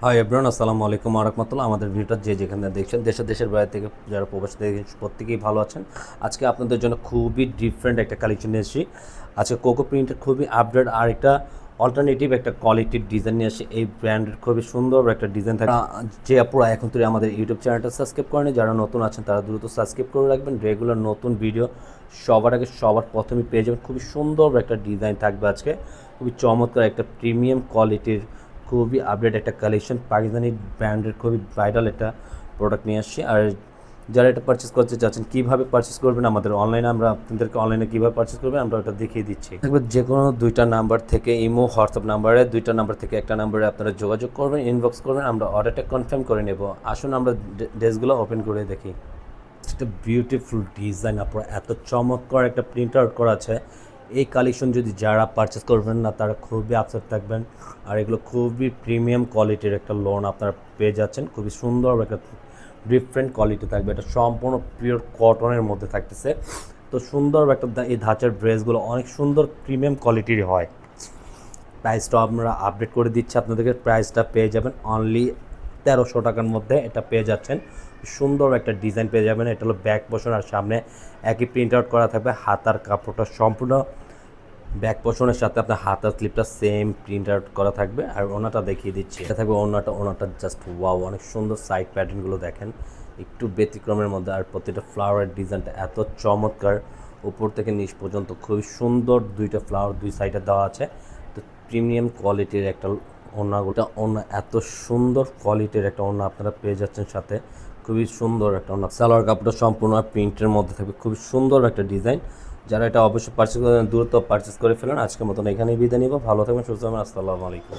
Hi everyone, আসসালামু আলাইকুম ওয়া রাহমাতুল্লাহ। আমাদের ভিডিওটা যে যেখানে দেখছেন, দেশের বাইরে থেকে যারা প্রবাসী দেখছেন, প্রত্যেকেই ভালো আছেন। আজকে আপনাদের জন্য খুবই ডিফারেন্ট একটা কালেকশন নিয়ে এসেছি। আজকে কোকো প্রিন্টের খুবই আপডেট আর একটা অল্টারনেটিভ একটা কোয়ালিটির ডিজাইন নিয়ে আসি। এই ব্র্যান্ডের খুবই সুন্দর একটা ডিজাইন থাকে। যে আপুরা এখন থেকে আমাদের ইউটিউব চ্যানেলটা সাবস্ক্রাইব করেনি, যারা নতুন আছেন তারা দ্রুত সাবস্ক্রাইব করে রাখবেন। রেগুলার নতুন ভিডিও সবার আগে সবার প্রথমে পেয়ে যাবেন। খুবই সুন্দর একটা ডিজাইন থাকবে আজকে, খুবই চমৎকার একটা প্রিমিয়াম কোয়ালিটির খুবই আপডেট একটা কালেকশন। পাকিস্তানি ব্র্যান্ডের খুবই ভাইরাল একটা প্রোডাক্ট নিয়ে আসছি। আর যারা এটা পারচেস করতে চাচ্ছেন, কীভাবে পারচেস করবেন আমাদের অনলাইনে, আমরা আপনাদেরকে অনলাইনে কীভাবে পারচেস করবেন আমরা ওটা দেখিয়ে দিচ্ছি। দেখবেন যে কোনো দুইটা নাম্বার থেকে, ইমো হোয়াটসঅ্যাপ নাম্বারে, দুইটা নাম্বার থেকে একটা নাম্বারে আপনারা যোগাযোগ করবেন, ইনবক্স করবেন, আমরা অর্ডারটা কনফার্ম করে নেব। আসুন আমরা ড্রেসগুলো ওপেন করে দেখি। একটা বিউটিফুল ডিজাইন, আপনার এত চমৎকার একটা প্রিন্ট আউট করা আছে। এই কালেকশন যদি যারা পারচেস করবেন না তারা খুবই আপসেট থাকবেন। আর এগুলো খুবই প্রিমিয়াম কোয়ালিটির একটা লোন আপনারা পেয়ে যাচ্ছের। খুবই সুন্দর একটা ডিফারেন্ট কোয়ালিটি থাকবে। এটা সম্পূর্ণ পিওর কটনের মধ্যে থাকতেছে। তো সুন্দর একটা এই ধাঁচের ড্রেসগুলো অনেক সুন্দর প্রিমিয়াম কোয়ালিটির হয়। প্রাইসটা আমরা আপডেট করে দিচ্ছি আপনাদেরকে। প্রাইসটা পেয়ে যাবেন অনলি 1300 টাকার মধ্যে এটা পেয়ে যাচ্ছেন। সুন্দর একটা ডিজাইন পেয়ে যাবেন। এটা হলো ব্যাক পোর্শন আর সামনে একই প্রিন্ট আউট করা থাকবে। হাতার কাপড়টা সম্পূর্ণ ব্যাক পোর্শনের সাথে আপনার হাতার স্লিপটা সেম প্রিন্ট আউট করা থাকবে। আর ওনাটা দেখিয়ে দিচ্ছি, এটা থাকবে ওনাটা জাস্ট ওয়াও, অনেক সুন্দর সাইড প্যাটার্নগুলো দেখেন, একটু ব্যতিক্রমের মধ্যে। আর প্রতিটা ফ্লাওয়ারের ডিজাইনটা এত চমৎকার, উপর থেকে নিচ পর্যন্ত খুবই সুন্দর। দুইটা ফ্লাওয়ার দুই সাইডে দেওয়া আছে। তো প্রিমিয়াম কোয়ালিটির একটা ওড়না এত সুন্দর কোয়ালিটির একটা ওড়না আপনারা পেয়ে যাচ্ছেন সাথে। খুবই সুন্দর একটা ওড়না। সালোয়ার কাপড়টা সম্পূর্ণ প্রিন্টের মধ্যে থাকবে, খুবই সুন্দর একটা ডিজাইন। যারা এটা অবশ্যই পারচেস করেন দ্রুত পারচেস করে ফেলেন। আজকের মতন এখানেই বিদায় নিব। ভালো থাকবেন, সুস্থ থাকবেন। আসসালামু আলাইকুম।